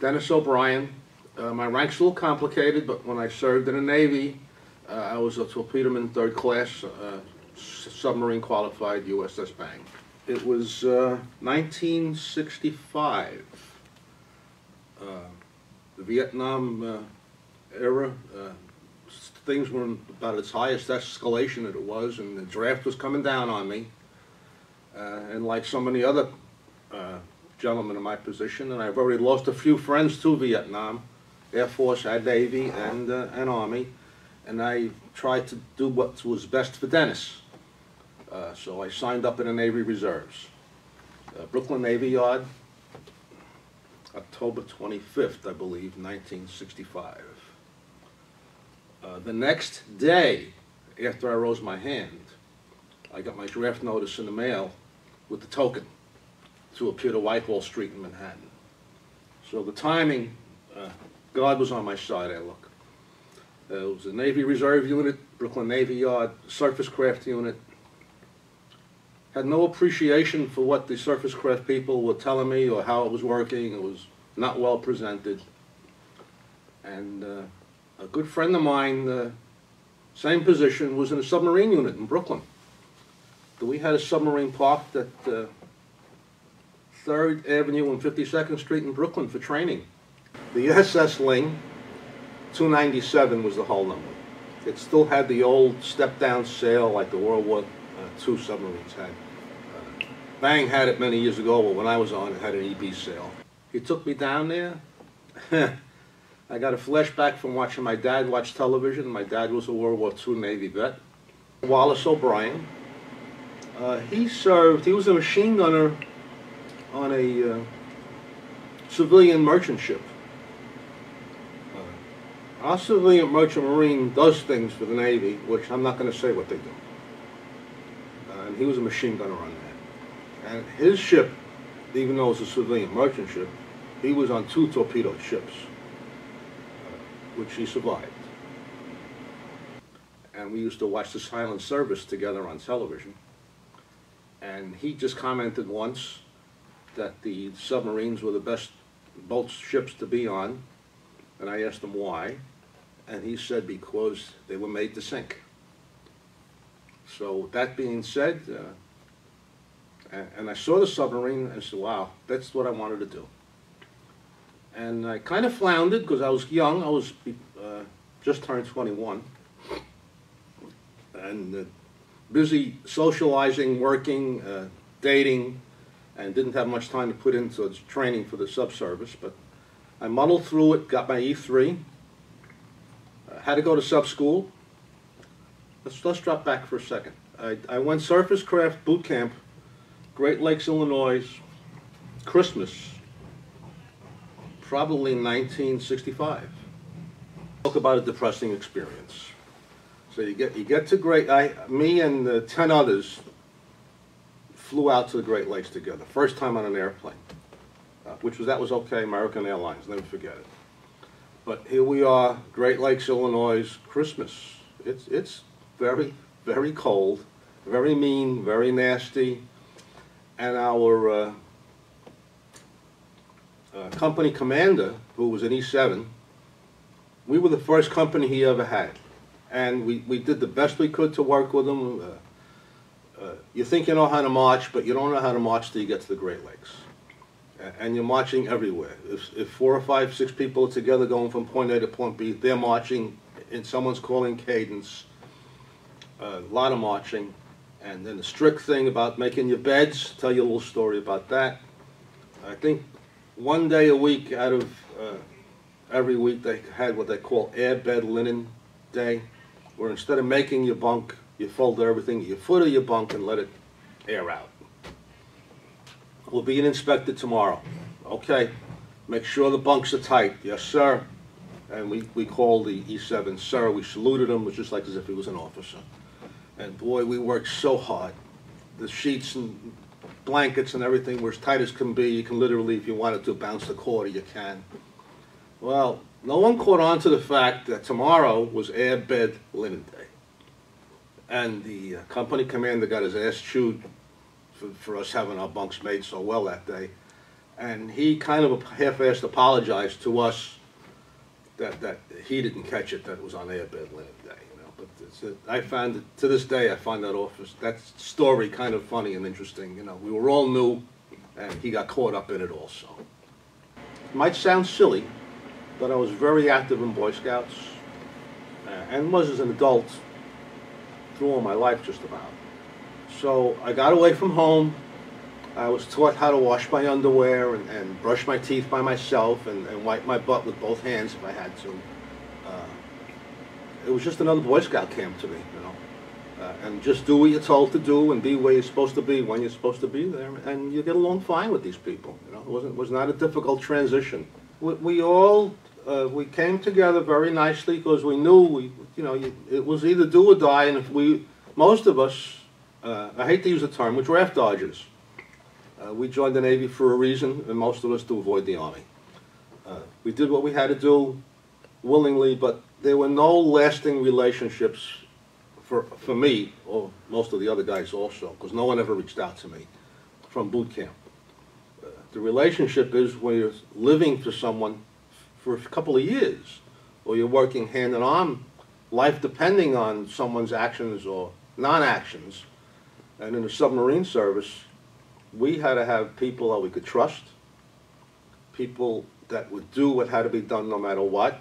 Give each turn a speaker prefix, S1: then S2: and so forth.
S1: Dennis O'Brien. My rank's a little complicated, but when I served in the Navy, I was a torpedoman third class, submarine qualified USS Bang. It was 1965. The Vietnam era, things were about its highest escalation that it was, and the draft was coming down on me. And like so many other gentlemen in my position, and I've already lost a few friends to Vietnam, Air Force and Navy and Army, and I tried to do what was best for Denis. So I signed up in the Navy Reserves. Brooklyn Navy Yard, October 25th, I believe, 1965. The next day, after I rose my hand, I got my draft notice in the mail with the token to appear to Whitehall Street in Manhattan. So the timing, God was on my side, I look. It was a Navy Reserve unit, Brooklyn Navy Yard, surface craft unit. Had no appreciation for what the surface craft people were telling me or how it was working. It was not well presented. And a good friend of mine, same position, was in a submarine unit in Brooklyn. We had a submarine parked at 3rd Avenue and 52nd Street in Brooklyn for training. The SS Ling, 297 was the hull number. It still had the old step-down sail like the World War II submarines had. Bang had it many years ago, but when I was on it had an EB sail. He took me down there. I got a flashback from watching my dad watch television. My dad was a World War II Navy vet. Wallace O'Brien. He served, he was a machine gunner on a civilian merchant ship. Our civilian merchant marine does things for the Navy, which I'm not going to say what they do. And he was a machine gunner on that. And his ship, even though it was a civilian merchant ship, he was on 2 torpedoed ships, which he survived. And we used to watch the silent service together on television. And he just commented once that the submarines were the best boats, ships to be on. And I asked him why. And he said because they were made to sink. So that being said, and I saw the submarine and I said, wow, that's what I wanted to do. And I kind of floundered because I was young. I was just turned 21. And busy socializing, working, dating, and didn't have much time to put into training for the subservice. But I muddled through it, got my E3, had to go to sub school. Let's drop back for a second. I went surface craft boot camp, Great Lakes, Illinois, Christmas, probably 1965. Talk about a depressing experience. So you get to me and 10 others flew out to the Great Lakes together. First time on an airplane, that was okay, American Airlines, never forget it. But here we are, Great Lakes, Illinois, Christmas. It's very, very cold, very mean, very nasty. And our company commander, who was an E7, we were the first company he ever had. And we did the best we could to work with him. You think you know how to march, but you don't know how to march till you get to the Great Lakes. And you're marching everywhere. If 4 or 5, 6 people are together going from point A to point B, they're marching, and someone's calling cadence. A lot of marching. And then the strict thing about making your beds, tell you a little story about that. I think one day a week out of every week they had what they call air bed linen day, where instead of making your bunk, you fold everything at your foot of your bunk and let it air out. We'll be inspected tomorrow. Okay, make sure the bunks are tight. Yes, sir. And we called the E7 sir. We saluted him, was just like as if he was an officer. And boy, we worked so hard. The sheets and blankets and everything were as tight as can be. You can literally, if you wanted to, bounce the cord, you can. Well, no one caught on to the fact that tomorrow was air bed linen day. And the company commander got his ass chewed for us having our bunks made so well that day. And he kind of half-assed apologized to us that he didn't catch it, that it was on their bed land day, you know. But I found it, to this day, I find that story kind of funny and interesting. You know, we were all new, and he got caught up in it also. It might sound silly, but I was very active in Boy Scouts, and was as an adult through all my life just about. So I got away from home. I was taught how to wash my underwear and brush my teeth by myself and wipe my butt with both hands if I had to. It was just another Boy Scout camp to me, you know. And just do what you're told to do and be where you're supposed to be when you're supposed to be there, and you get along fine with these people. You know, it was not a difficult transition. We all came together very nicely because we knew it was either do or die, and if most of us, I hate to use the term, we're draft dodgers. We joined the Navy for a reason, and most of us to avoid the Army. We did what we had to do willingly, but there were no lasting relationships for me, or most of the other guys also, because no one ever reached out to me from boot camp. The relationship is when you're living for someone for a couple of years, or you're working hand in arm, life depending on someone's actions or non-actions. And in the submarine service, we had to have people that we could trust, people that would do what had to be done no matter what,